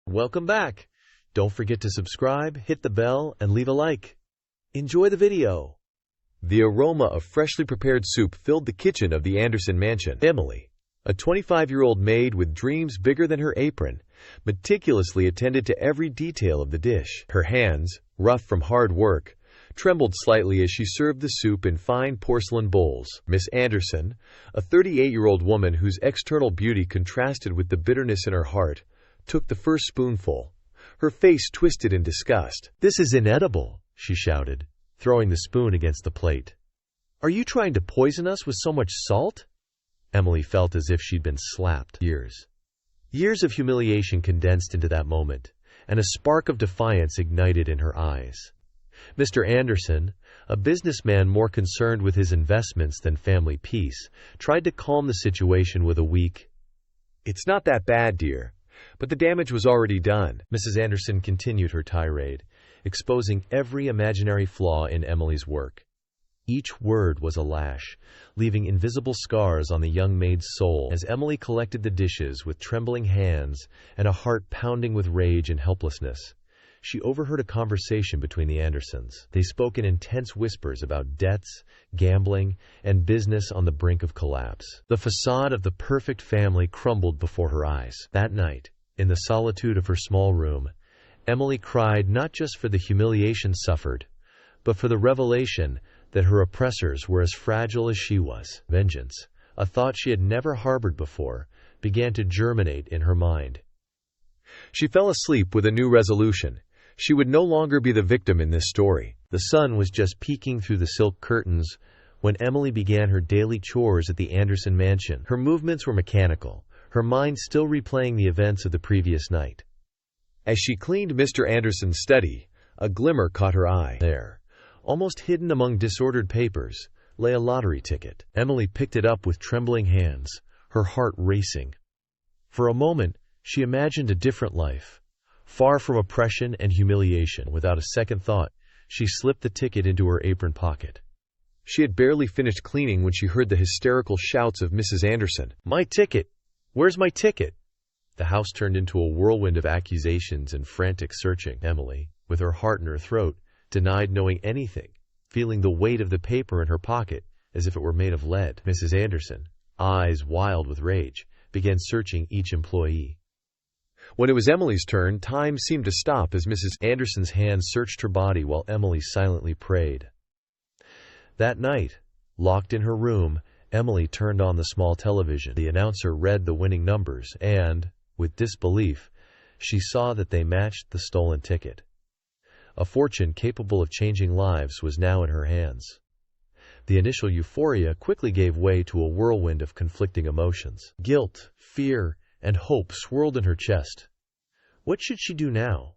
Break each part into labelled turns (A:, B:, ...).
A: Welcome back. Don't forget to subscribe, hit the bell, and leave a like. Enjoy the video. The aroma of freshly prepared soup filled the kitchen of the Anderson mansion. Emily, a 25-year-old maid with dreams bigger than her apron, meticulously attended to every detail of the dish. Her hands, rough from hard work, trembled slightly as she served the soup in fine porcelain bowls. Miss Anderson, a 38-year-old woman whose external beauty contrasted with the bitterness in her heart, took the first spoonful, her face twisted in disgust. "This is inedible," she shouted, throwing the spoon against the plate. "Are you trying to poison us with so much salt?" Emily felt as if she'd been slapped. Years of humiliation condensed into that moment, and a spark of defiance ignited in her eyes. Mr. Anderson, a businessman more concerned with his investments than family peace, tried to calm the situation with a weak, "It's not that bad, dear, but the damage was already done." Mrs. Anderson continued her tirade, exposing every imaginary flaw in Emily's work. Each word was a lash, leaving invisible scars on the young maid's soul as Emily collected the dishes with trembling hands and a heart pounding with rage and helplessness. She overheard a conversation between the Andersons. They spoke in intense whispers about debts, gambling, and business on the brink of collapse. The facade of the perfect family crumbled before her eyes. That night, in the solitude of her small room, Emily cried not just for the humiliation suffered, but for the revelation that her oppressors were as fragile as she was. Vengeance, a thought she had never harbored before, began to germinate in her mind. She fell asleep with a new resolution. She would no longer be the victim in this story. The sun was just peeking through the silk curtains when Emily began her daily chores at the Anderson mansion. Her movements were mechanical, her mind still replaying the events of the previous night. As she cleaned Mr. Anderson's study, a glimmer caught her eye. There, almost hidden among disordered papers, lay a lottery ticket. Emily picked it up with trembling hands, her heart racing. For a moment, she imagined a different life, far from oppression and humiliation. Without a second thought, she slipped the ticket into her apron pocket. She had barely finished cleaning when she heard the hysterical shouts of Mrs. Anderson. "My ticket! Where's my ticket?" The house turned into a whirlwind of accusations and frantic searching. Emily, with her heart in her throat, denied knowing anything, feeling the weight of the paper in her pocket as if it were made of lead. Mrs. Anderson, eyes wild with rage, began searching each employee. When it was Emily's turn, time seemed to stop as Mrs. Anderson's hands searched her body while Emily silently prayed. That night, locked in her room, Emily turned on the small television. The announcer read the winning numbers and, with disbelief, she saw that they matched the stolen ticket. A fortune capable of changing lives was now in her hands. The initial euphoria quickly gave way to a whirlwind of conflicting emotions. Guilt, fear, and hope swirled in her chest. What should she do now?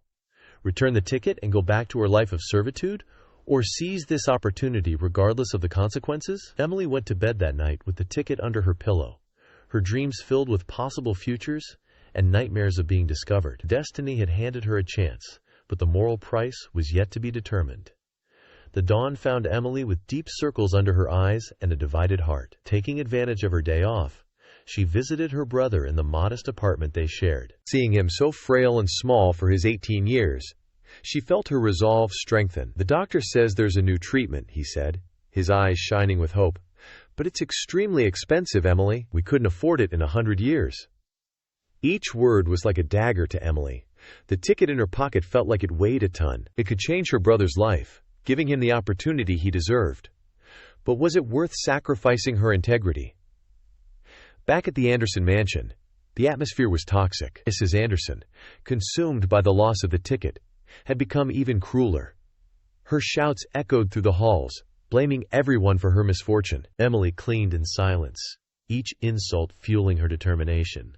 A: Return the ticket and go back to her life of servitude, or seize this opportunity regardless of the consequences? Emily went to bed that night with the ticket under her pillow, her dreams filled with possible futures and nightmares of being discovered. Destiny had handed her a chance, but the moral price was yet to be determined. The dawn found Emily with deep circles under her eyes and a divided heart. Taking advantage of her day off, she visited her brother in the modest apartment they shared. Seeing him so frail and small for his 18 years, she felt her resolve strengthen. "The doctor says there's a new treatment," he said, his eyes shining with hope. "But it's extremely expensive, Emily. We couldn't afford it in 100 years." Each word was like a dagger to Emily. The ticket in her pocket felt like it weighed a ton. It could change her brother's life, giving him the opportunity he deserved. But was it worth sacrificing her integrity? Back at the Anderson mansion, the atmosphere was toxic. Mrs. Anderson, consumed by the loss of the ticket, had become even crueler. Her shouts echoed through the halls, blaming everyone for her misfortune. Emily cleaned in silence, each insult fueling her determination.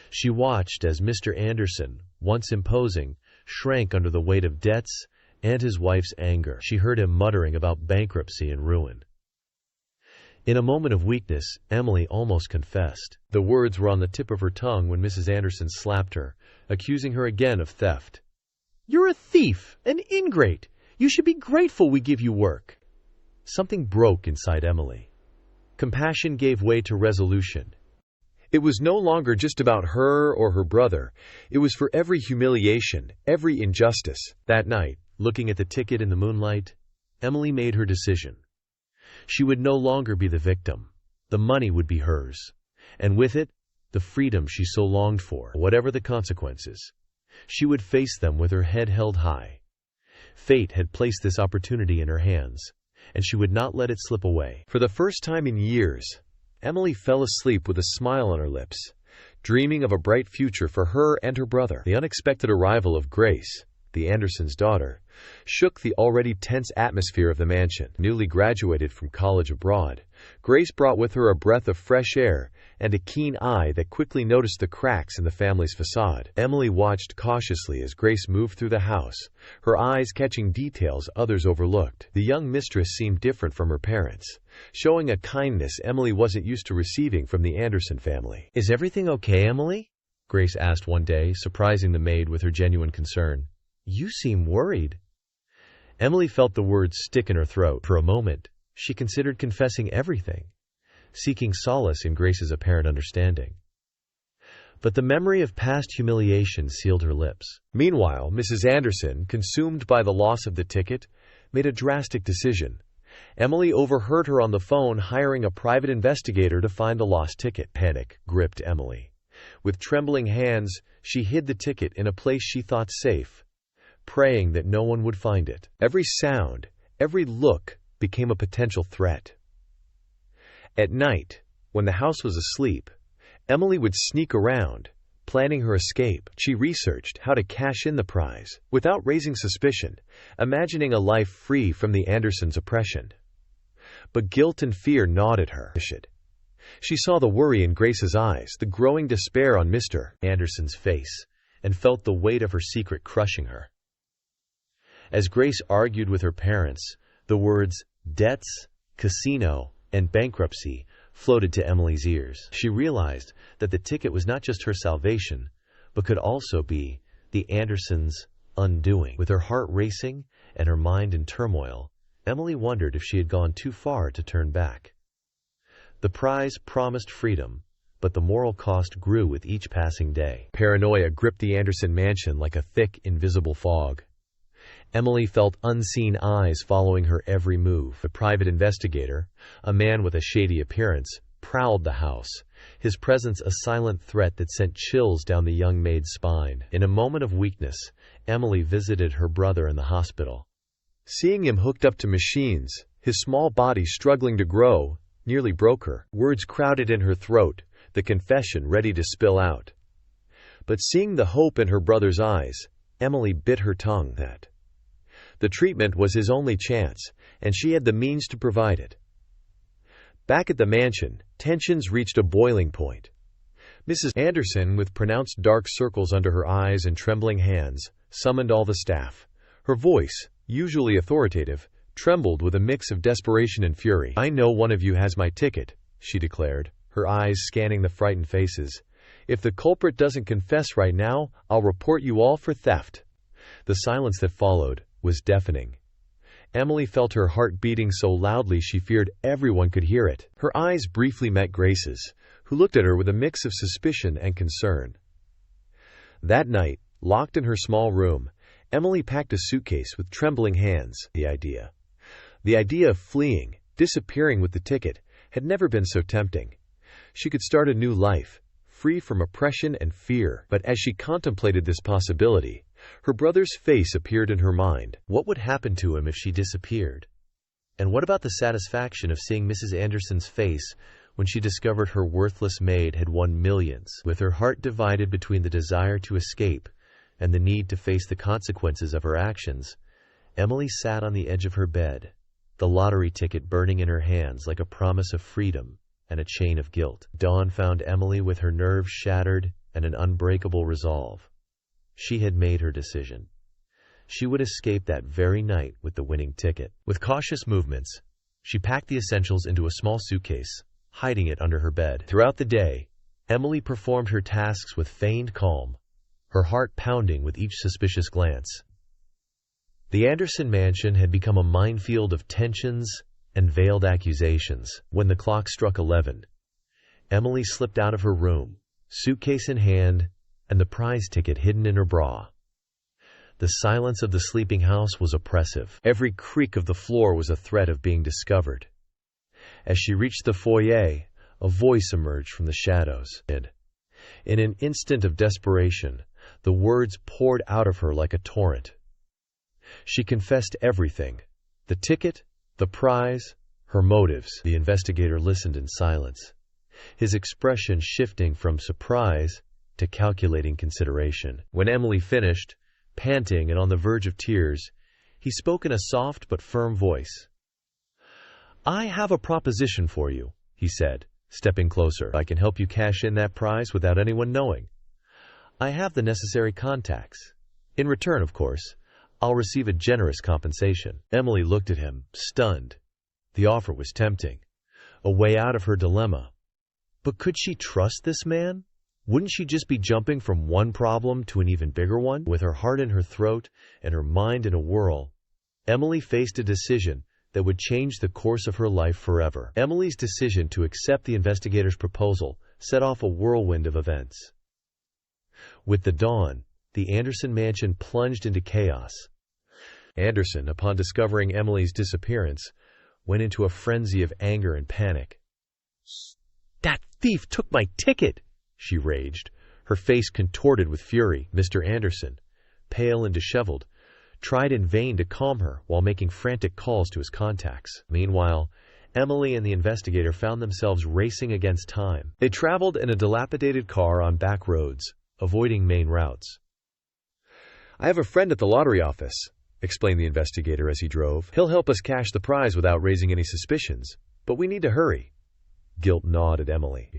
A: She watched as Mr. Anderson, once imposing, shrank under the weight of debts and his wife's anger. She heard him muttering about bankruptcy and ruin. In a moment of weakness, Emily almost confessed. The words were on the tip of her tongue when Mrs. Anderson slapped her, accusing her again of theft. "You're a thief, an ingrate. You should be grateful we give you work." Something broke inside Emily. Compassion gave way to resolution. It was no longer just about her or her brother. It was for every humiliation, every injustice. That night, looking at the ticket in the moonlight, Emily made her decision. She would no longer be the victim. The money would be hers. And with it, the freedom she so longed for. Whatever the consequences, she would face them with her head held high. Fate had placed this opportunity in her hands, and she would not let it slip away. For the first time in years, Emily fell asleep with a smile on her lips, dreaming of a bright future for her and her brother. The unexpected arrival of Grace, the Andersons' daughter, shook the already tense atmosphere of the mansion. Newly graduated from college abroad, Grace brought with her a breath of fresh air and a keen eye that quickly noticed the cracks in the family's facade. Emily watched cautiously as Grace moved through the house, her eyes catching details others overlooked. The young mistress seemed different from her parents, showing a kindness Emily wasn't used to receiving from the Anderson family. "Is everything okay, Emily?" Grace asked one day, surprising the maid with her genuine concern. "You seem worried." Emily felt the words stick in her throat. For a moment, she considered confessing everything, seeking solace in Grace's apparent understanding. But the memory of past humiliation sealed her lips. Meanwhile, Mrs. Anderson, consumed by the loss of the ticket, made a drastic decision. Emily overheard her on the phone hiring a private investigator to find the lost ticket. Panic gripped Emily. With trembling hands, she hid the ticket in a place she thought safe, praying that no one would find it. Every sound, every look became a potential threat. At night, when the house was asleep, Emily would sneak around, planning her escape. She researched how to cash in the prize without raising suspicion, imagining a life free from the Andersons' oppression. But guilt and fear gnawed at her. She saw the worry in Grace's eyes, the growing despair on Mr. Anderson's face, and felt the weight of her secret crushing her. As Grace argued with her parents, the words debts, casino, and bankruptcy floated to Emily's ears. She realized that the ticket was not just her salvation, but could also be the Andersons' undoing. With her heart racing and her mind in turmoil, Emily wondered if she had gone too far to turn back. The prize promised freedom, but the moral cost grew with each passing day. Paranoia gripped the Anderson mansion like a thick, invisible fog. Emily felt unseen eyes following her every move. The private investigator, a man with a shady appearance, prowled the house, his presence a silent threat that sent chills down the young maid's spine. In a moment of weakness, Emily visited her brother in the hospital. Seeing him hooked up to machines, his small body struggling to grow, nearly broke her. Words crowded in her throat, the confession ready to spill out. But seeing the hope in her brother's eyes, Emily bit her tongue. The treatment was his only chance, and she had the means to provide it. Back at the mansion, tensions reached a boiling point. Mrs. Anderson, with pronounced dark circles under her eyes and trembling hands, summoned all the staff. Her voice, usually authoritative, trembled with a mix of desperation and fury. "I know one of you has my ticket," she declared, her eyes scanning the frightened faces. "If the culprit doesn't confess right now, I'll report you all for theft." The silence that followed was deafening. Emily felt her heart beating so loudly she feared everyone could hear it. Her eyes briefly met Grace's, who looked at her with a mix of suspicion and concern. That night, locked in her small room, Emily packed a suitcase with trembling hands. The idea of fleeing, disappearing with the ticket, had never been so tempting. She could start a new life, free from oppression and fear. But as she contemplated this possibility, her brother's face appeared in her mind. What would happen to him if she disappeared? And what about the satisfaction of seeing Mrs. Anderson's face when she discovered her worthless maid had won millions? With her heart divided between the desire to escape and the need to face the consequences of her actions, Emily sat on the edge of her bed, the lottery ticket burning in her hands like a promise of freedom and a chain of guilt. Dawn found Emily with her nerves shattered and an unbreakable resolve. She had made her decision. She would escape that very night with the winning ticket. With cautious movements, she packed the essentials into a small suitcase, hiding it under her bed. Throughout the day, Emily performed her tasks with feigned calm, her heart pounding with each suspicious glance. The Anderson mansion had become a minefield of tensions and veiled accusations. When the clock struck 11, Emily slipped out of her room, suitcase in hand, and the prize ticket hidden in her bra. The silence of the sleeping house was oppressive. Every creak of the floor was a threat of being discovered. As she reached the foyer, a voice emerged from the shadows. In an instant of desperation, the words poured out of her like a torrent. She confessed everything: the ticket, the prize, her motives. The investigator listened in silence, his expression shifting from surprise to calculating consideration. When Emily finished, panting and on the verge of tears, he spoke in a soft but firm voice. "I have a proposition for you," he said, stepping closer. "I can help you cash in that prize without anyone knowing. I have the necessary contacts. In return, of course, I'll receive a generous compensation." Emily looked at him, stunned. The offer was tempting, a way out of her dilemma. But could she trust this man? Wouldn't she just be jumping from one problem to an even bigger one? With her heart in her throat and her mind in a whirl, Emily faced a decision that would change the course of her life forever. Emily's decision to accept the investigator's proposal set off a whirlwind of events. With the dawn, the Anderson mansion plunged into chaos. Anderson, upon discovering Emily's disappearance, went into a frenzy of anger and panic. "That thief took my ticket!" she raged, her face contorted with fury. Mr. Anderson, pale and disheveled, tried in vain to calm her while making frantic calls to his contacts. Meanwhile, Emily and the investigator found themselves racing against time. They traveled in a dilapidated car on back roads, avoiding main routes. "I have a friend at the lottery office," explained the investigator as he drove. "He'll help us cash the prize without raising any suspicions, but we need to hurry." Guilt gnawed at Emily.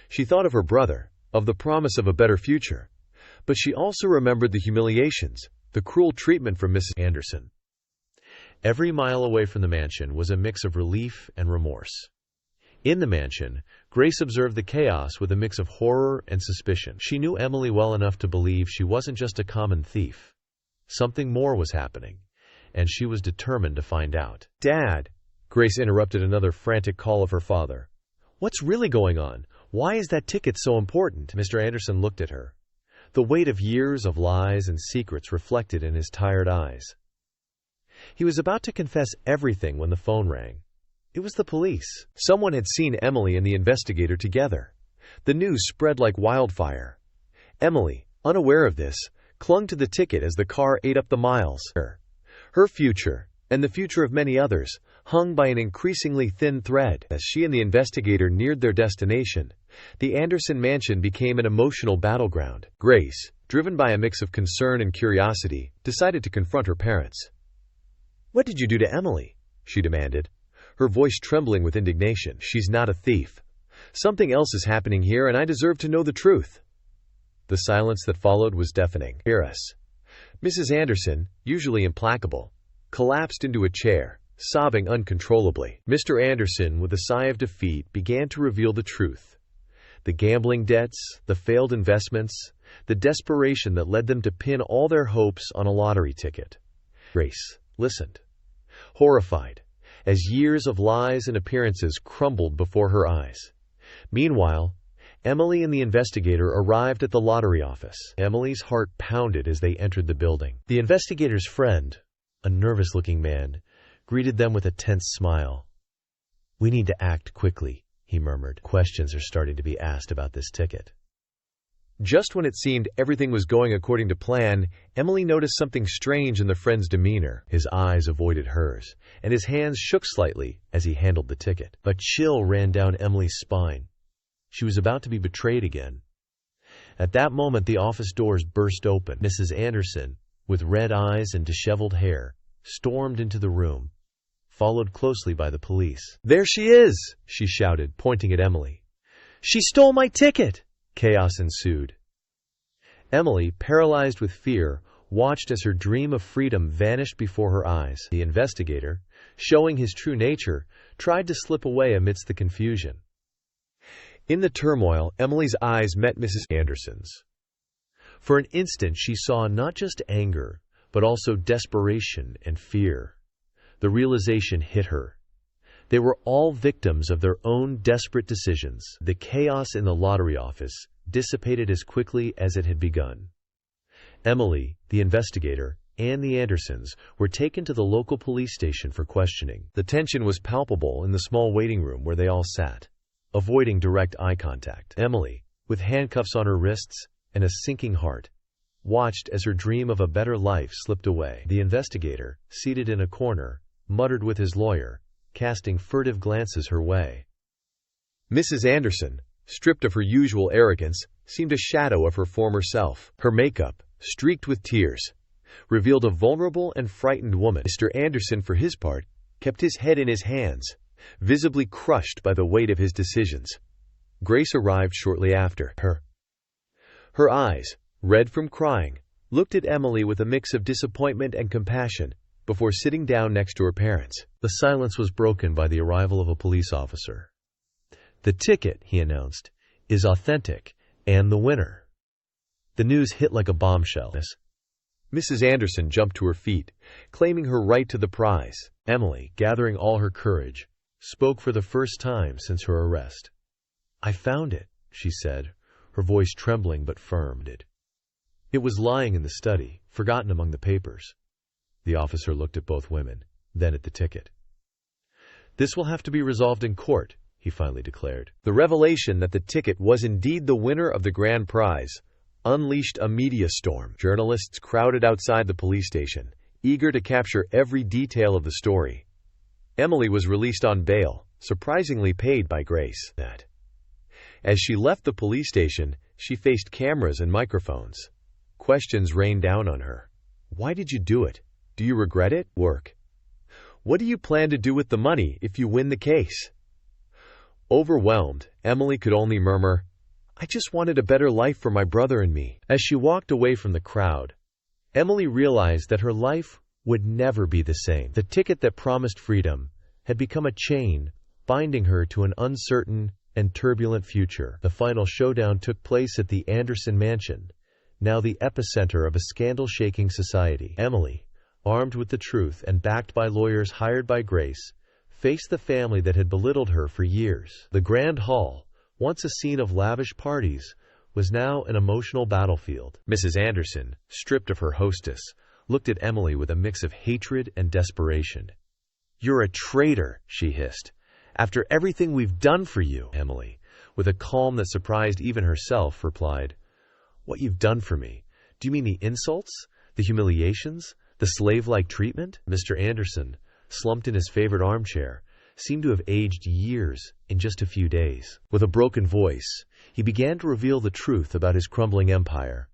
A: She thought of her brother, of the promise of a better future, but she also remembered the humiliations, the cruel treatment from Mrs. Anderson. Every mile away from the mansion was a mix of relief and remorse. In the mansion, Grace observed the chaos with a mix of horror and suspicion. She knew Emily well enough to believe she wasn't just a common thief. Something more was happening, and she was determined to find out. "Dad!" Grace interrupted another frantic call of her father. "What's really going on? Why is that ticket so important?" Mr. Anderson looked at her, the weight of years of lies and secrets reflected in his tired eyes. He was about to confess everything when the phone rang. It was the police. Someone had seen Emily and the investigator together. The news spread like wildfire. Emily, unaware of this, clung to the ticket as the car ate up the miles. Her future, and the future of many others, hung by an increasingly thin thread. As she and the investigator neared their destination, the Anderson mansion became an emotional battleground. Grace, driven by a mix of concern and curiosity, decided to confront her parents. "What did you do to Emily?" she demanded, her voice trembling with indignation. "She's not a thief. Something else is happening here, and I deserve to know the truth." The silence that followed was deafening. Mrs. Anderson, usually implacable, collapsed into a chair, sobbing uncontrollably. Mr. Anderson, with a sigh of defeat, began to reveal the truth. The gambling debts, the failed investments, the desperation that led them to pin all their hopes on a lottery ticket. Grace listened, horrified, as years of lies and appearances crumbled before her eyes. Meanwhile, Emily and the investigator arrived at the lottery office. Emily's heart pounded as they entered the building. The investigator's friend, a nervous-looking man, greeted them with a tense smile. "We need to act quickly," he murmured. "Questions are starting to be asked about this ticket." Just when it seemed everything was going according to plan, Emily noticed something strange in the friend's demeanor. His eyes avoided hers, and his hands shook slightly as he handled the ticket. A chill ran down Emily's spine. She was about to be betrayed again. At that moment, the office doors burst open. Mrs. Anderson, with red eyes and disheveled hair, stormed into the room, followed closely by the police. "There she is!" she shouted, pointing at Emily. "She stole my ticket!" Chaos ensued. Emily, paralyzed with fear, watched as her dream of freedom vanished before her eyes. The investigator, showing his true nature, tried to slip away amidst the confusion. In the turmoil, Emily's eyes met Mrs. Anderson's. For an instant, she saw not just anger, but also desperation and fear. The realization hit her. They were all victims of their own desperate decisions. The chaos in the lottery office dissipated as quickly as it had begun. Emily, the investigator, and the Andersons were taken to the local police station for questioning. The tension was palpable in the small waiting room where they all sat, avoiding direct eye contact. Emily, with handcuffs on her wrists and a sinking heart, watched as her dream of a better life slipped away. The investigator, seated in a corner, muttered with his lawyer, casting furtive glances her way. Mrs. Anderson, stripped of her usual arrogance, seemed a shadow of her former self. Her makeup, streaked with tears, revealed a vulnerable and frightened woman. Mr. Anderson, for his part, kept his head in his hands, visibly crushed by the weight of his decisions. Grace arrived shortly after. Her eyes, red from crying, looked at Emily with a mix of disappointment and compassion before sitting down next to her parents. The silence was broken by the arrival of a police officer. "The ticket," he announced, "is authentic, and the winner." The news hit like a bombshell. Mrs. Anderson jumped to her feet, claiming her right to the prize. Emily, gathering all her courage, spoke for the first time since her arrest. "I found it," she said, her voice trembling but firm. "It was lying in the study, forgotten among the papers." The officer looked at both women, then at the ticket. "This will have to be resolved in court," he finally declared. The revelation that the ticket was indeed the winner of the grand prize unleashed a media storm. Journalists crowded outside the police station, eager to capture every detail of the story. Emily was released on bail, surprisingly paid by Grace. As she left the police station, she faced cameras and microphones. Questions rained down on her. "Why did you do it? Do you regret it? Work. What do you plan to do with the money if you win the case?" Overwhelmed, Emily could only murmur, "I just wanted a better life for my brother and me." As she walked away from the crowd, Emily realized that her life would never be the same. The ticket that promised freedom had become a chain, binding her to an uncertain and turbulent future. The final showdown took place at the Anderson mansion, now the epicenter of a scandal-shaking society. Emily, armed with the truth and backed by lawyers hired by Grace, faced the family that had belittled her for years. The grand hall, once a scene of lavish parties, was now an emotional battlefield. Mrs. Anderson, stripped of her hostess, looked at Emily with a mix of hatred and desperation. "You're a traitor," she hissed. "After everything we've done for you." Emily, with a calm that surprised even herself, replied, "What you've done for me? Do you mean the insults, the humiliations, the slave-like treatment?" Mr. Anderson, slumped in his favorite armchair, seemed to have aged years in just a few days. With a broken voice, he began to reveal the truth about his crumbling empire,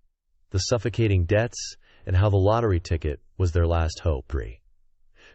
A: the suffocating debts, and how the lottery ticket was their last hope.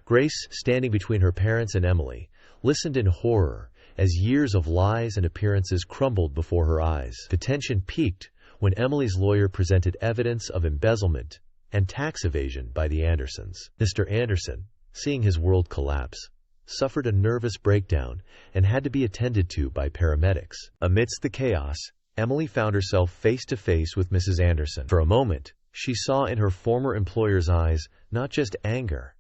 A: Grace, standing between her parents and Emily, listened in horror as years of lies and appearances crumbled before her eyes. The tension peaked when Emily's lawyer presented evidence of embezzlement and tax evasion by the Andersons. Mr. Anderson, seeing his world collapse, suffered a nervous breakdown and had to be attended to by paramedics. Amidst the chaos, Emily found herself face to face with Mrs. Anderson. For a moment, she saw in her former employer's eyes not just anger,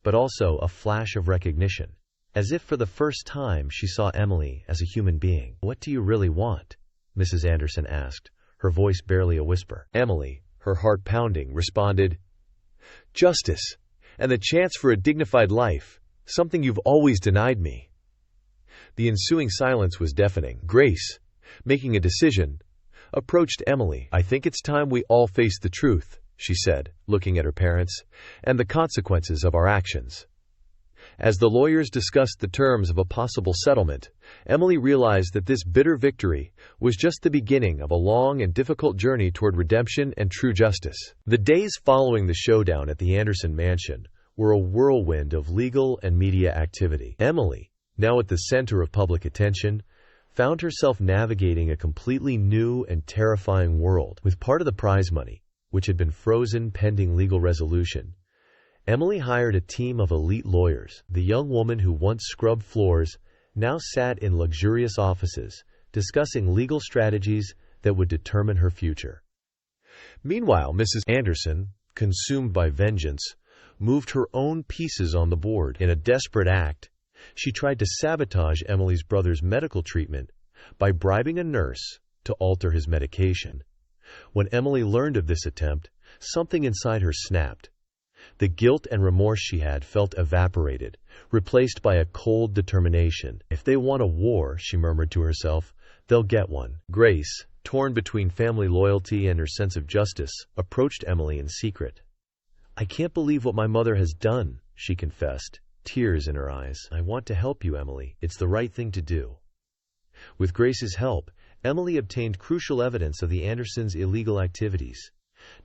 A: but also a flash of recognition. As if for the first time she saw Emily as a human being. "What do you really want?" Mrs. Anderson asked, her voice barely a whisper. Emily, her heart pounding, responded, "Justice, and the chance for a dignified life, something you've always denied me." The ensuing silence was deafening. Grace, making a decision, approached Emily. "I think it's time we all face the truth," she said, looking at her parents, "and the consequences of our actions." As the lawyers discussed the terms of a possible settlement, Emily realized that this bitter victory was just the beginning of a long and difficult journey toward redemption and true justice. The days following the showdown at the Anderson mansion were a whirlwind of legal and media activity. Emily, now at the center of public attention, found herself navigating a completely new and terrifying world. With part of the prize money, which had been frozen pending legal resolution, Emily hired a team of elite lawyers. The young woman who once scrubbed floors now sat in luxurious offices, discussing legal strategies that would determine her future. Meanwhile, Mrs. Anderson, consumed by vengeance, moved her own pieces on the board. In a desperate act, She tried to sabotage Emily's brother's medical treatment by bribing a nurse to alter his medication. When Emily learned of this attempt, something inside her snapped. The guilt and remorse she had felt evaporated, replaced by a cold determination. If they want a war, she murmured to herself, they'll get one. Grace, torn between family loyalty and her sense of justice, approached Emily in secret. "I can't believe what my mother has done," she confessed, tears in her eyes. "I want to help you, Emily. It's the right thing to do." With Grace's help, Emily obtained crucial evidence of the Andersons' illegal activities.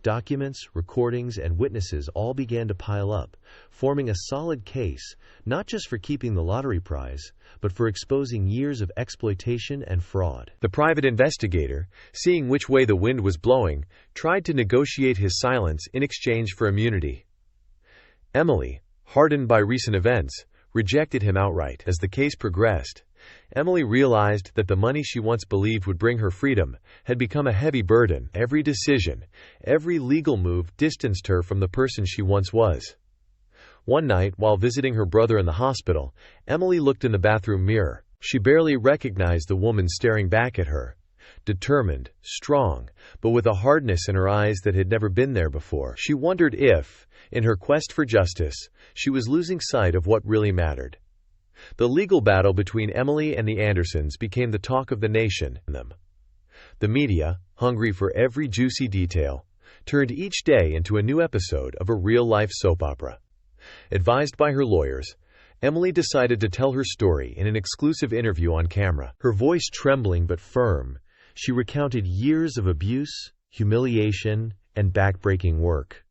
A: Documents, recordings, and witnesses all began to pile up, forming a solid case, not just for keeping the lottery prize, but for exposing years of exploitation and fraud. The private investigator, seeing which way the wind was blowing, tried to negotiate his silence in exchange for immunity. Emily, hardened by recent events, rejected him outright. As the case progressed, Emily realized that the money she once believed would bring her freedom had become a heavy burden. Every decision, every legal move distanced her from the person she once was. One night, while visiting her brother in the hospital, Emily looked in the bathroom mirror. She barely recognized the woman staring back at her. Determined, strong, but with a hardness in her eyes that had never been there before. She wondered if, in her quest for justice, she was losing sight of what really mattered. The legal battle between Emily and the Andersons became the talk of the nation. The media, hungry for every juicy detail, turned each day into a new episode of a real-life soap opera. Advised by her lawyers, Emily decided to tell her story in an exclusive interview on camera. Her voice trembling but firm, she recounted years of abuse, humiliation, and backbreaking work.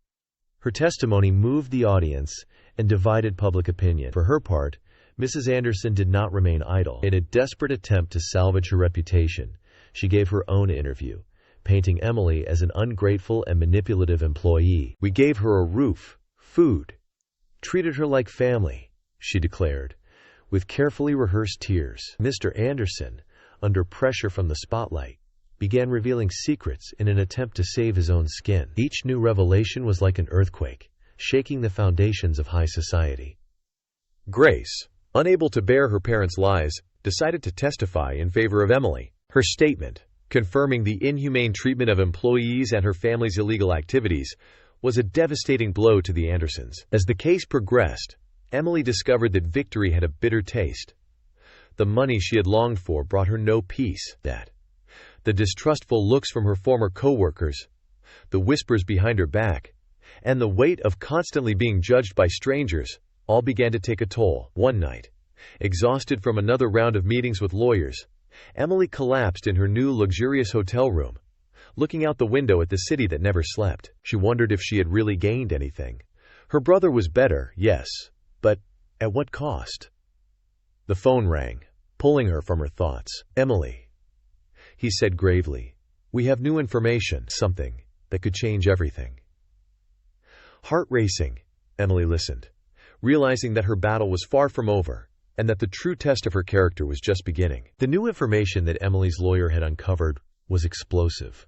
A: Her testimony moved the audience and divided public opinion. For her part, Mrs. Anderson did not remain idle. In a desperate attempt to salvage her reputation, she gave her own interview, painting Emily as an ungrateful and manipulative employee. "We gave her a roof, food, treated her like family," she declared, with carefully rehearsed tears. Mr. Anderson, under pressure from the spotlight, began revealing secrets in an attempt to save his own skin. Each new revelation was like an earthquake, shaking the foundations of high society. Grace, unable to bear her parents' lies, decided to testify in favor of Emily. Her statement, confirming the inhumane treatment of employees and her family's illegal activities, was a devastating blow to the Andersons. As the case progressed, Emily discovered that victory had a bitter taste. The money she had longed for brought her no peace. The distrustful looks from her former co-workers, the whispers behind her back, and the weight of constantly being judged by strangers all began to take a toll. One night, exhausted from another round of meetings with lawyers, Emily collapsed in her new luxurious hotel room, looking out the window at the city that never slept. She wondered if she had really gained anything. Her brother was better, yes, but at what cost? The phone rang, pulling her from her thoughts. "Emily," he said gravely, "we have new information, something that could change everything." Heart racing, Emily listened, realizing that her battle was far from over, and that the true test of her character was just beginning. The new information that Emily's lawyer had uncovered was explosive.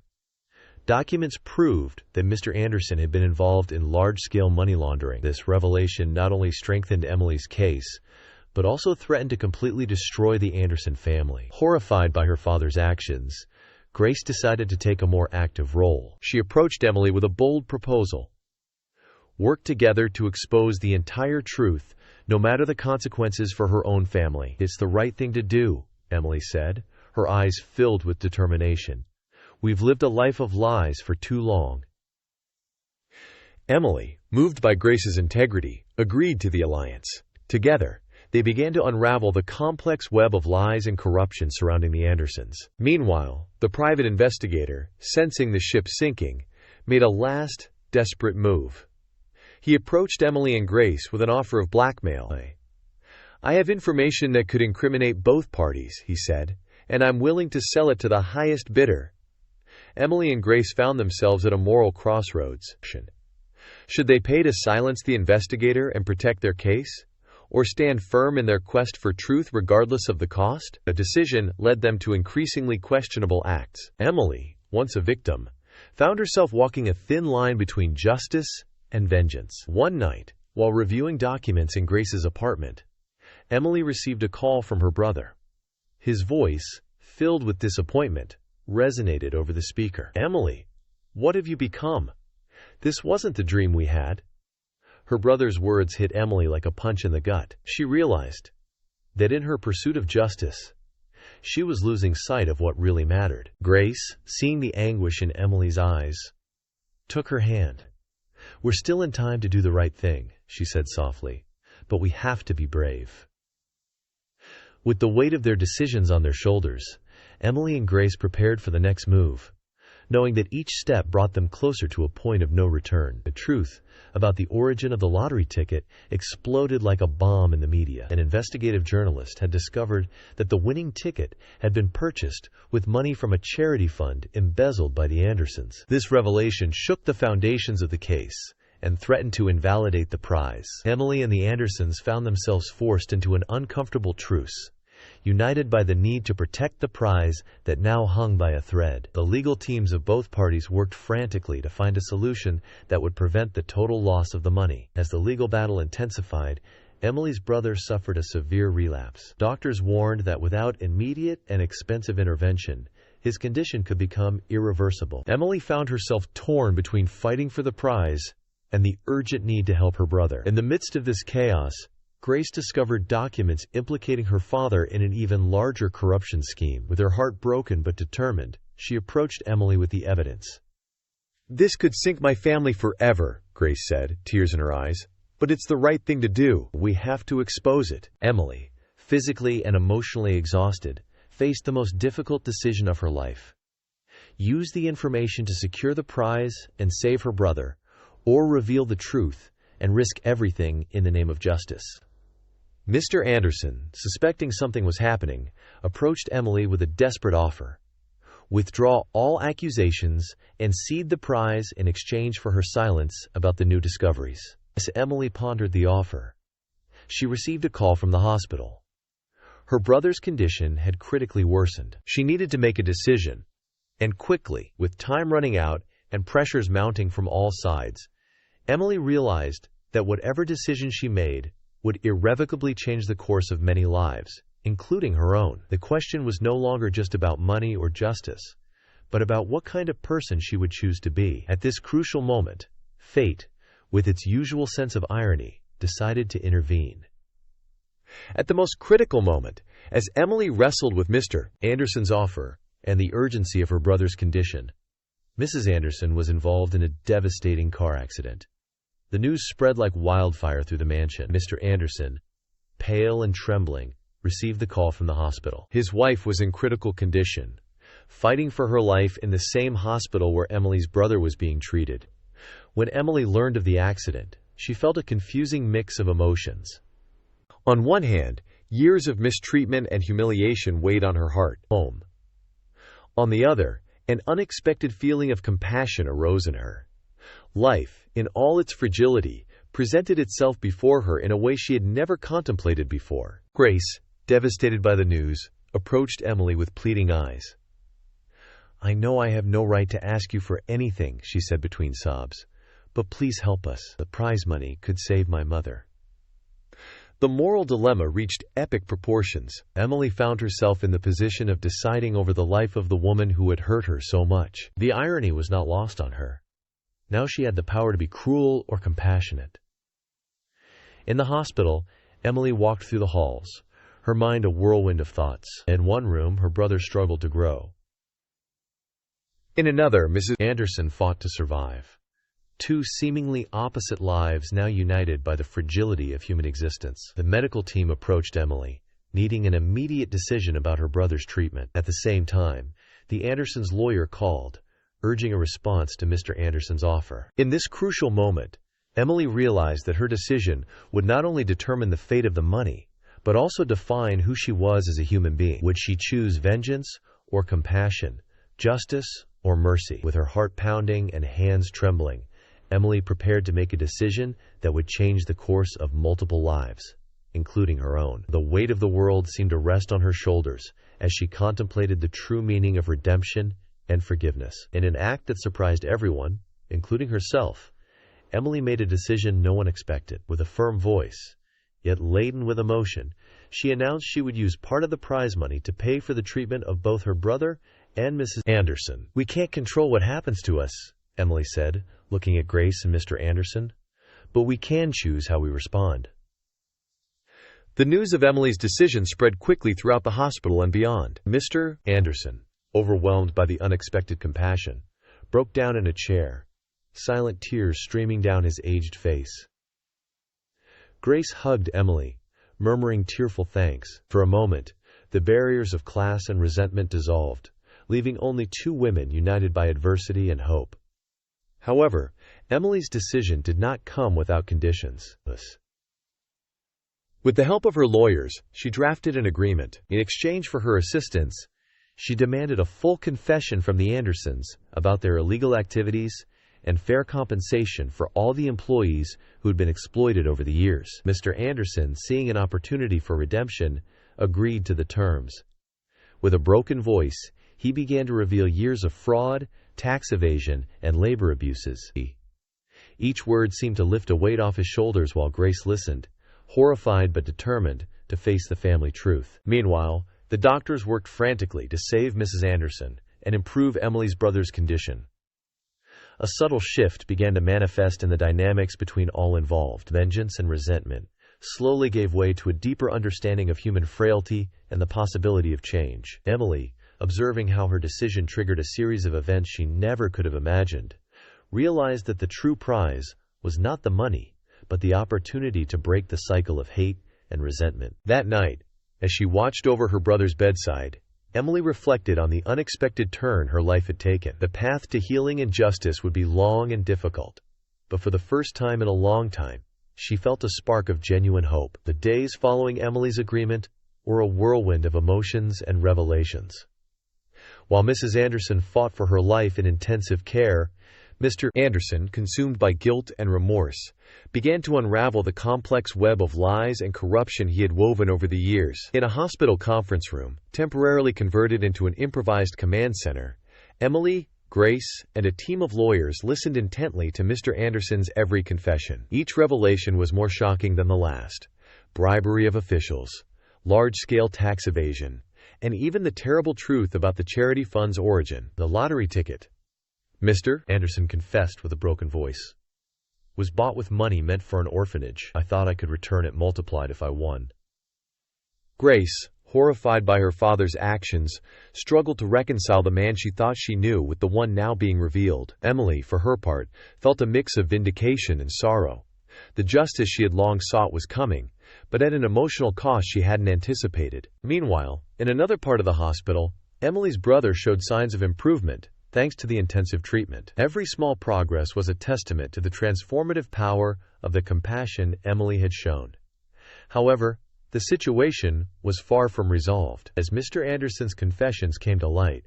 A: Documents proved that Mr. Anderson had been involved in large-scale money laundering. This revelation not only strengthened Emily's case, but also threatened to completely destroy the Anderson family. Horrified by her father's actions, Grace decided to take a more active role. She approached Emily with a bold proposal. Work together to expose the entire truth, no matter the consequences for her own family. "It's the right thing to do," Emily said, her eyes filled with determination. "We've lived a life of lies for too long." Emily, moved by Grace's integrity, agreed to the alliance. Together, they began to unravel the complex web of lies and corruption surrounding the Andersons. Meanwhile, the private investigator, sensing the ship sinking, made a last, desperate move. He approached Emily and Grace with an offer of blackmail. "I have information that could incriminate both parties," he said, "and I'm willing to sell it to the highest bidder." Emily and Grace found themselves at a moral crossroads. Should they pay to silence the investigator and protect their case, or stand firm in their quest for truth regardless of the cost? A decision led them to increasingly questionable acts. Emily, once a victim, found herself walking a thin line between justice and vengeance. One night, while reviewing documents in Grace's apartment, Emily received a call from her brother. His voice, filled with disappointment, resonated over the speaker. "Emily, what have you become? This wasn't the dream we had." Her brother's words hit Emily like a punch in the gut. She realized that in her pursuit of justice, she was losing sight of what really mattered. Grace, seeing the anguish in Emily's eyes, took her hand. "We're still in time to do the right thing," she said softly, "but we have to be brave." With the weight of their decisions on their shoulders, Emily and Grace prepared for the next move, knowing that each step brought them closer to a point of no return. The truth about the origin of the lottery ticket exploded like a bomb in the media. An investigative journalist had discovered that the winning ticket had been purchased with money from a charity fund embezzled by the Andersons. This revelation shook the foundations of the case and threatened to invalidate the prize. Emily and the Andersons found themselves forced into an uncomfortable truce, united by the need to protect the prize that now hung by a thread. The legal teams of both parties worked frantically to find a solution that would prevent the total loss of the money. As the legal battle intensified, Emily's brother suffered a severe relapse. Doctors warned that without immediate and expensive intervention, his condition could become irreversible. Emily found herself torn between fighting for the prize and the urgent need to help her brother. In the midst of this chaos, Grace discovered documents implicating her father in an even larger corruption scheme. With her heart broken but determined, she approached Emily with the evidence. "This could sink my family forever," Grace said, tears in her eyes. "But it's the right thing to do. We have to expose it." Emily, physically and emotionally exhausted, faced the most difficult decision of her life. Use the information to secure the prize and save her brother, or reveal the truth and risk everything in the name of justice. Mr. Anderson, suspecting something was happening, approached Emily with a desperate offer. Withdraw all accusations and cede the prize in exchange for her silence about the new discoveries. As Emily pondered the offer, she received a call from the hospital. Her brother's condition had critically worsened. She needed to make a decision, and quickly. With time running out and pressures mounting from all sides, Emily realized that whatever decision she made would irrevocably change the course of many lives, including her own. The question was no longer just about money or justice, but about what kind of person she would choose to be. At this crucial moment, fate, with its usual sense of irony, decided to intervene. At the most critical moment, as Emily wrestled with Mr. Anderson's offer and the urgency of her brother's condition, Mrs. Anderson was involved in a devastating car accident. The news spread like wildfire through the mansion. Mr. Anderson, pale and trembling, received the call from the hospital. His wife was in critical condition, fighting for her life in the same hospital where Emily's brother was being treated. When Emily learned of the accident, she felt a confusing mix of emotions. On one hand, years of mistreatment and humiliation weighed on her heart. On the other, an unexpected feeling of compassion arose in her. Life, in all its fragility, presented itself before her in a way she had never contemplated before. Grace, devastated by the news, approached Emily with pleading eyes. "I know I have no right to ask you for anything," she said between sobs, "but please help us. The prize money could save my mother." The moral dilemma reached epic proportions. Emily found herself in the position of deciding over the life of the woman who had hurt her so much. The irony was not lost on her. Now she had the power to be cruel or compassionate. In the hospital, Emily walked through the halls, her mind a whirlwind of thoughts. In one room, her brother struggled to grow. In another, Mrs. Anderson fought to survive. Two seemingly opposite lives now united by the fragility of human existence. The medical team approached Emily, needing an immediate decision about her brother's treatment. At the same time, the Andersons' lawyer called, urging a response to Mr. Anderson's offer. In this crucial moment, Emily realized that her decision would not only determine the fate of the money, but also define who she was as a human being. Would she choose vengeance or compassion, justice or mercy? With her heart pounding and hands trembling, Emily prepared to make a decision that would change the course of multiple lives, including her own. The weight of the world seemed to rest on her shoulders as she contemplated the true meaning of redemption and forgiveness. In an act that surprised everyone, including herself, Emily made a decision no one expected. With a firm voice, yet laden with emotion, she announced she would use part of the prize money to pay for the treatment of both her brother and Mrs. Anderson. "We can't control what happens to us," Emily said, looking at Grace and Mr. Anderson, "but we can choose how we respond." The news of Emily's decision spread quickly throughout the hospital and beyond. Mr. Anderson, overwhelmed by the unexpected compassion, broke down in a chair, silent tears streaming down his aged face. Grace hugged Emily, murmuring tearful thanks. For a moment, the barriers of class and resentment dissolved, leaving only two women united by adversity and hope. However, Emily's decision did not come without conditions. With the help of her lawyers, she drafted an agreement. In exchange for her assistance, she demanded a full confession from the Andersons about their illegal activities and fair compensation for all the employees who had been exploited over the years. Mr. Anderson, seeing an opportunity for redemption, agreed to the terms. With a broken voice, he began to reveal years of fraud, tax evasion, and labor abuses. Each word seemed to lift a weight off his shoulders while Grace listened, horrified but determined to face the family truth. Meanwhile, the doctors worked frantically to save Mrs. Anderson and improve Emily's brother's condition. A subtle shift began to manifest in the dynamics between all involved. Vengeance and resentment slowly gave way to a deeper understanding of human frailty and the possibility of change. Emily, observing how her decision triggered a series of events she never could have imagined, realized that the true prize was not the money, but the opportunity to break the cycle of hate and resentment. That night, as she watched over her brother's bedside, Emily reflected on the unexpected turn her life had taken. The path to healing and justice would be long and difficult, but for the first time in a long time, she felt a spark of genuine hope. The days following Emily's agreement were a whirlwind of emotions and revelations. While Mrs. Anderson fought for her life in intensive care, Mr. Anderson, consumed by guilt and remorse, began to unravel the complex web of lies and corruption he had woven over the years. In a hospital conference room, temporarily converted into an improvised command center, Emily, Grace, and a team of lawyers listened intently to Mr. Anderson's every confession. Each revelation was more shocking than the last. Bribery of officials, large-scale tax evasion, and even the terrible truth about the charity fund's origin, the lottery ticket. Mr. Anderson confessed with a broken voice, "Was bought with money meant for an orphanage. I thought I could return it multiplied if I won." Grace, horrified by her father's actions, struggled to reconcile the man she thought she knew with the one now being revealed. Emily, for her part, felt a mix of vindication and sorrow. The justice she had long sought was coming, but at an emotional cost she hadn't anticipated. Meanwhile, in another part of the hospital, Emily's brother showed signs of improvement, thanks to the intensive treatment. Every small progress was a testament to the transformative power of the compassion Emily had shown. However, the situation was far from resolved. As Mr. Anderson's confessions came to light,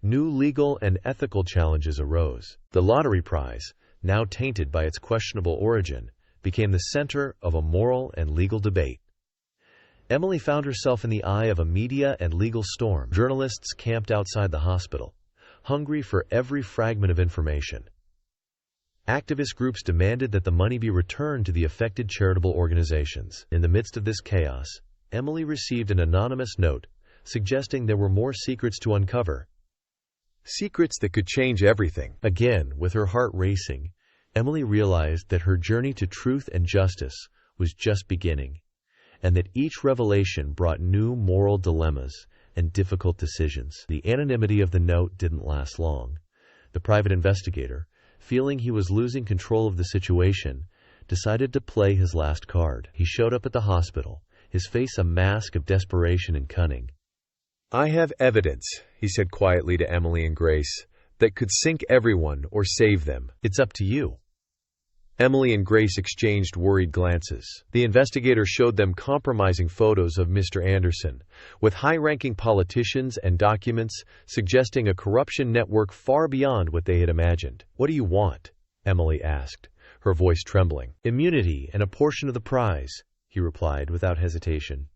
A: new legal and ethical challenges arose. The lottery prize, now tainted by its questionable origin, became the center of a moral and legal debate. Emily found herself in the eye of a media and legal storm. Journalists camped outside the hospital, hungry for every fragment of information. Activist groups demanded that the money be returned to the affected charitable organizations. In the midst of this chaos, Emily received an anonymous note suggesting there were more secrets to uncover. Secrets that could change everything. Again, with her heart racing, Emily realized that her journey to truth and justice was just beginning, and that each revelation brought new moral dilemmas and difficult decisions. The anonymity of the note didn't last long. The private investigator, feeling he was losing control of the situation, decided to play his last card. He showed up at the hospital, his face a mask of desperation and cunning. "I have evidence," he said quietly to Emily and Grace, "that could sink everyone or save them. It's up to you." Emily and Grace exchanged worried glances. The investigator showed them compromising photos of Mr. Anderson, with high-ranking politicians and documents suggesting a corruption network far beyond what they had imagined. "What do you want?" Emily asked, her voice trembling. "Immunity and a portion of the prize," he replied without hesitation.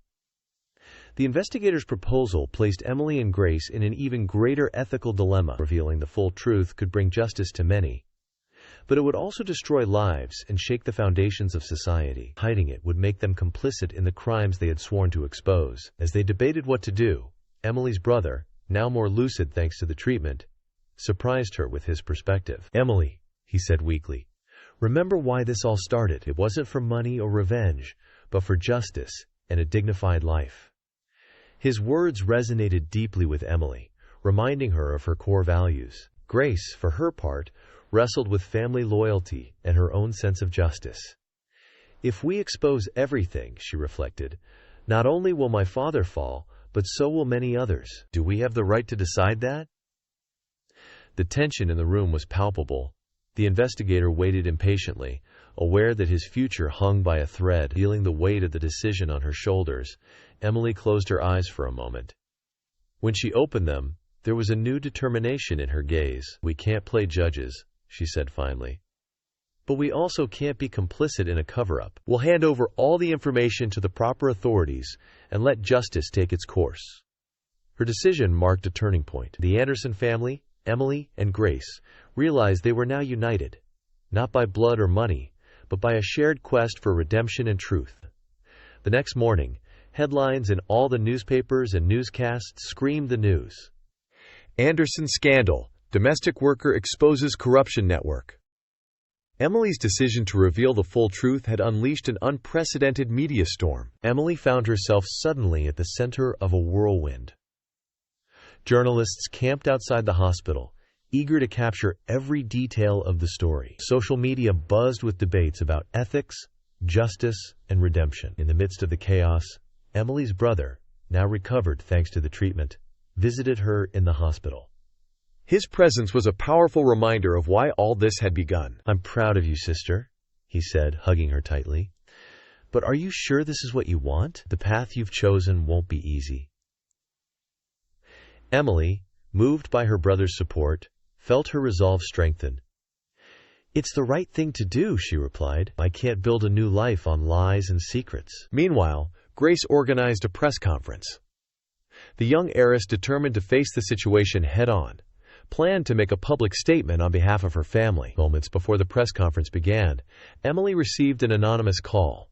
A: The investigator's proposal placed Emily and Grace in an even greater ethical dilemma. Revealing the full truth could bring justice to many, But it would also destroy lives and shake the foundations of society. Hiding it would make them complicit in the crimes they had sworn to expose. As they debated what to do, Emily's brother, now more lucid thanks to the treatment, surprised her with his perspective. "Emily," he said weakly, "remember why this all started. It wasn't for money or revenge, but for justice and a dignified life." His words resonated deeply with Emily, reminding her of her core values. Grace, for her part, wrestled with family loyalty and her own sense of justice. "If we expose everything," she reflected, "not only will my father fall, but so will many others. Do we have the right to decide that?" The tension in the room was palpable. The investigator waited impatiently, aware that his future hung by a thread. Feeling the weight of the decision on her shoulders, Emily closed her eyes for a moment. When she opened them, there was a new determination in her gaze. "We can't play judges," she said finally. "But we also can't be complicit in a cover-up. We'll hand over all the information to the proper authorities and let justice take its course." Her decision marked a turning point. The Anderson family, Emily and Grace, realized they were now united, not by blood or money, but by a shared quest for redemption and truth. The next morning, headlines in all the newspapers and newscasts screamed the news. "Anderson Scandal. Domestic Worker Exposes Corruption Network." Emily's decision to reveal the full truth had unleashed an unprecedented media storm. Emily found herself suddenly at the center of a whirlwind. Journalists camped outside the hospital, eager to capture every detail of the story. Social media buzzed with debates about ethics, justice, and redemption. In the midst of the chaos, Emily's brother, now recovered thanks to the treatment, visited her in the hospital. His presence was a powerful reminder of why all this had begun. "I'm proud of you, sister," he said, hugging her tightly. "But are you sure this is what you want? The path you've chosen won't be easy." Emily, moved by her brother's support, felt her resolve strengthen. "It's the right thing to do," she replied. "I can't build a new life on lies and secrets." Meanwhile, Grace organized a press conference. The young heiress, determined to face the situation head-on, planned to make a public statement on behalf of her family. Moments before the press conference began, Emily received an anonymous call.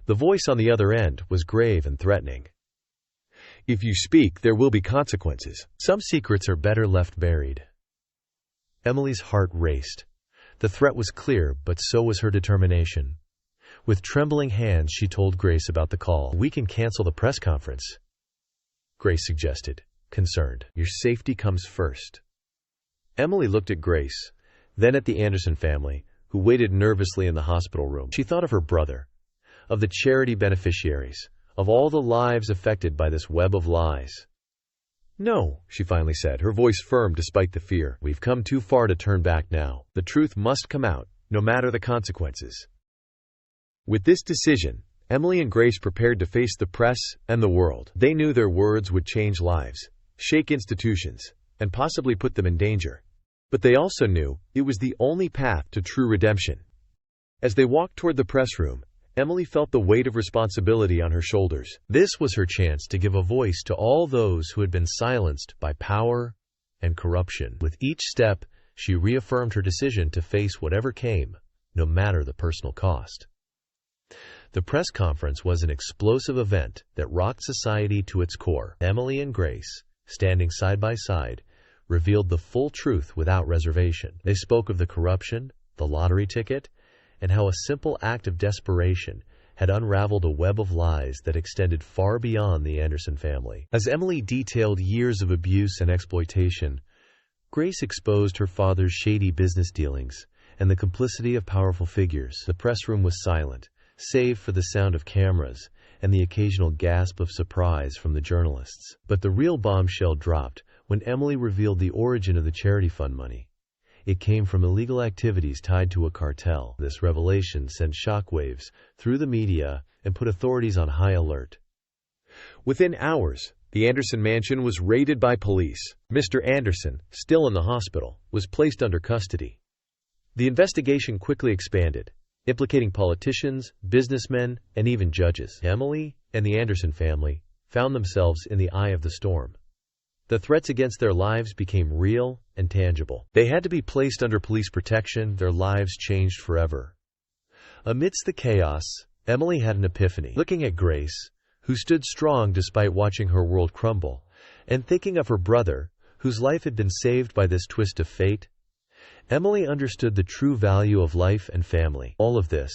A: The voice on the other end was grave and threatening. "If you speak, there will be consequences. Some secrets are better left buried." Emily's heart raced. The threat was clear, but so was her determination. With trembling hands, she told Grace about the call. "We can cancel the press conference," Grace suggested, concerned. "Your safety comes first." Emily looked at Grace, then at the Anderson family, who waited nervously in the hospital room. She thought of her brother, of the charity beneficiaries, of all the lives affected by this web of lies. "No," she finally said, her voice firm despite the fear. "We've come too far to turn back now. The truth must come out, no matter the consequences." With this decision, Emily and Grace prepared to face the press and the world. They knew their words would change lives, shake institutions, and possibly put them in danger. But they also knew it was the only path to true redemption. As they walked toward the press room, Emily felt the weight of responsibility on her shoulders. This was her chance to give a voice to all those who had been silenced by power and corruption. With each step, she reaffirmed her decision to face whatever came, no matter the personal cost. The press conference was an explosive event that rocked society to its core. Emily and Grace, standing side by side, revealed the full truth without reservation. They spoke of the corruption, the lottery ticket, and how a simple act of desperation had unraveled a web of lies that extended far beyond the Anderson family. As Emily detailed years of abuse and exploitation, Grace exposed her father's shady business dealings and the complicity of powerful figures. The press room was silent, save for the sound of cameras and the occasional gasp of surprise from the journalists. But the real bombshell dropped when Emily revealed the origin of the charity fund money. It came from illegal activities tied to a cartel. This revelation sent shockwaves through the media and put authorities on high alert. Within hours, the Anderson mansion was raided by police. Mr. Anderson, still in the hospital, was placed under custody. The investigation quickly expanded, implicating politicians, businessmen, and even judges. Emily and the Anderson family found themselves in the eye of the storm. The threats against their lives became real and tangible. They had to be placed under police protection. Their lives changed forever. Amidst the chaos, Emily had an epiphany. Looking at Grace, who stood strong despite watching her world crumble, and thinking of her brother, whose life had been saved by this twist of fate, Emily understood the true value of life and family. All of this,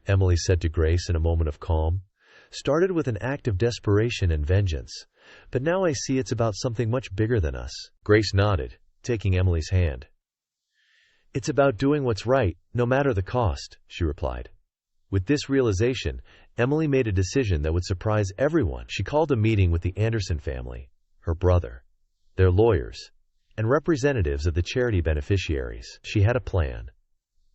A: Emily said to Grace in a moment of calm, started with an act of desperation and vengeance, but now I see it's about something much bigger than us. Grace nodded, taking Emily's hand. It's about doing what's right, no matter the cost, she replied. With this realization, Emily made a decision that would surprise everyone. She called a meeting with the Anderson family, her brother, their lawyers, and representatives of the charity beneficiaries. She had a plan,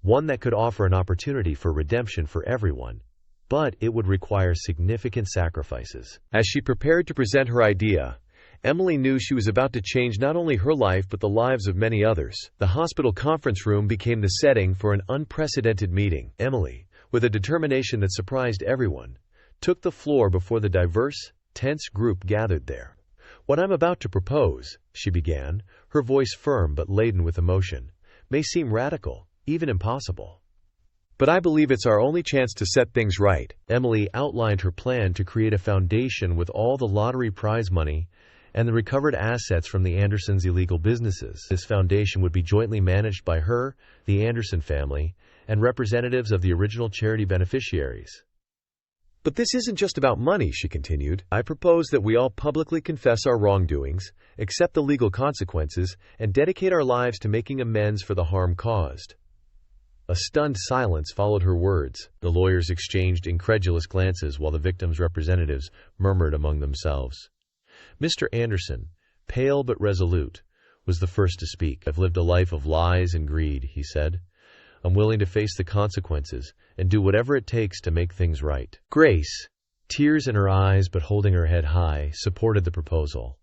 A: one that could offer an opportunity for redemption for everyone, but it would require significant sacrifices. As she prepared to present her idea, Emily knew she was about to change not only her life but the lives of many others. The hospital conference room became the setting for an unprecedented meeting. Emily, with a determination that surprised everyone, took the floor before the diverse, tense group gathered there. What I'm about to propose, she began, her voice firm but laden with emotion, may seem radical, even impossible. But I believe it's our only chance to set things right. Emily outlined her plan to create a foundation with all the lottery prize money and the recovered assets from the Andersons' illegal businesses. This foundation would be jointly managed by her, the Anderson family, and representatives of the original charity beneficiaries. But this isn't just about money, she continued. I propose that we all publicly confess our wrongdoings, accept the legal consequences, and dedicate our lives to making amends for the harm caused. A stunned silence followed her words. The lawyers exchanged incredulous glances while the victims' representatives murmured among themselves. Mr. Anderson, pale but resolute, was the first to speak. I've lived a life of lies and greed, he said. I'm willing to face the consequences and do whatever it takes to make things right. Grace, tears in her eyes but holding her head high, supported the proposal.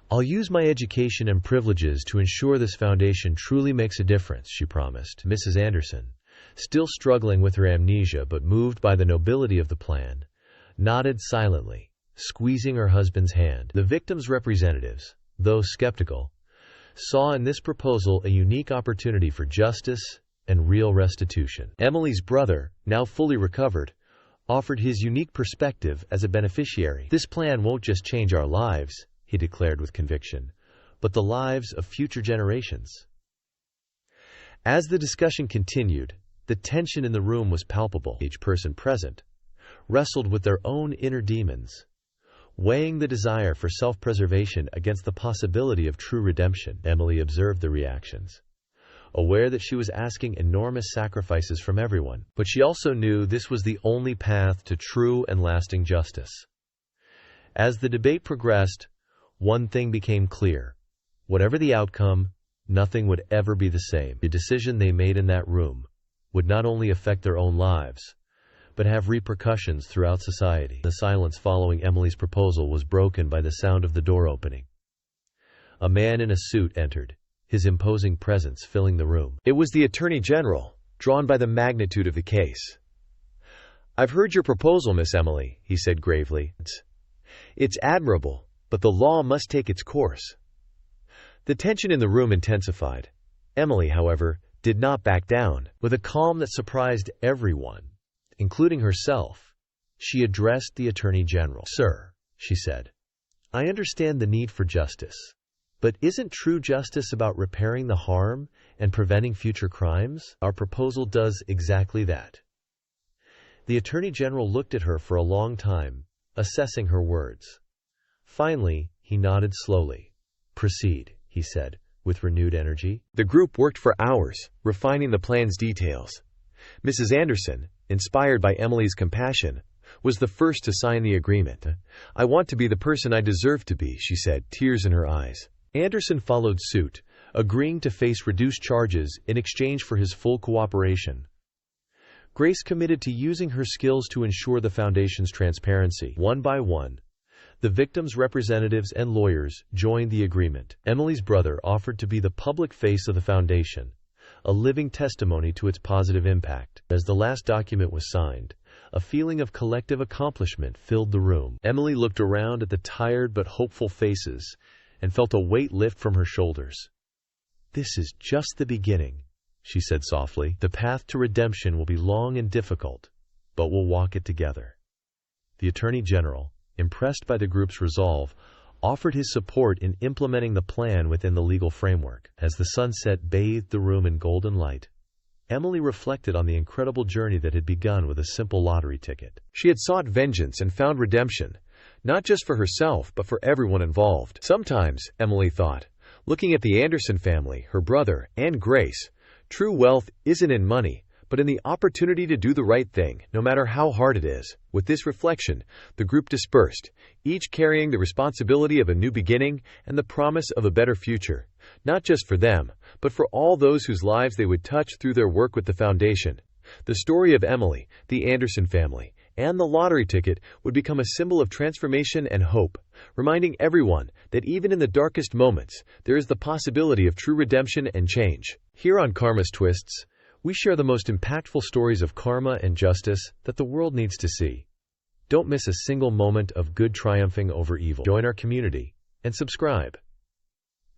A: I'll use my education and privileges to ensure this foundation truly makes a difference, she promised. Mrs. Anderson, still struggling with her amnesia but moved by the nobility of the plan, nodded silently, squeezing her husband's hand. The victims' representatives, though skeptical, saw in this proposal a unique opportunity for justice and real restitution. Emily's brother, now fully recovered, offered his unique perspective as a beneficiary. This plan won't just change our lives, he declared with conviction, but the lives of future generations. As the discussion continued, the tension in the room was palpable. Each person present wrestled with their own inner demons, weighing the desire for self-preservation against the possibility of true redemption. Emily observed the reactions, aware that she was asking enormous sacrifices from everyone, but she also knew this was the only path to true and lasting justice. As the debate progressed, one thing became clear. Whatever the outcome, nothing would ever be the same. The decision they made in that room would not only affect their own lives, but have repercussions throughout society. The silence following Emily's proposal was broken by the sound of the door opening. A man in a suit entered, his imposing presence filling the room. It was the Attorney General, drawn by the magnitude of the case. I've heard your proposal, Miss Emily, he said gravely. It's admirable, but the law must take its course. The tension in the room intensified. Emily, however, did not back down. With a calm that surprised everyone, including herself, she addressed the Attorney General. Sir, she said, I understand the need for justice, but isn't true justice about repairing the harm and preventing future crimes? Our proposal does exactly that. The Attorney General looked at her for a long time, assessing her words. Finally, he nodded slowly. Proceed, he said, with renewed energy. The group worked for hours, refining the plan's details. Mrs. Anderson, inspired by Emily's compassion, was the first to sign the agreement. I want to be the person I deserve to be, she said, tears in her eyes. Anderson followed suit, agreeing to face reduced charges in exchange for his full cooperation. Grace committed to using her skills to ensure the foundation's transparency. One by one, the victims' representatives and lawyers joined the agreement. Emily's brother offered to be the public face of the foundation, a living testimony to its positive impact. As the last document was signed, a feeling of collective accomplishment filled the room. Emily looked around at the tired but hopeful faces, and felt a weight lift from her shoulders. "This is just the beginning," she said softly. "The path to redemption will be long and difficult, but we'll walk it together." The Attorney General, impressed by the group's resolve, offered his support in implementing the plan within the legal framework. As the sunset bathed the room in golden light, Emily reflected on the incredible journey that had begun with a simple lottery ticket. She had sought vengeance and found redemption, not just for herself, but for everyone involved. Sometimes, Emily thought, looking at the Anderson family, her brother, and Grace, true wealth isn't in money, but in the opportunity to do the right thing, no matter how hard it is. With this reflection, the group dispersed, each carrying the responsibility of a new beginning and the promise of a better future, not just for them, but for all those whose lives they would touch through their work with the foundation. The story of Emily, the Anderson family, and the lottery ticket would become a symbol of transformation and hope, reminding everyone that even in the darkest moments, there is the possibility of true redemption and change. Here on Karma's Twists, we share the most impactful stories of karma and justice that the world needs to see. Don't miss a single moment of good triumphing over evil. Join our community and subscribe.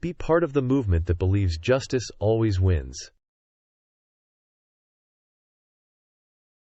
A: Be part of the movement that believes justice always wins.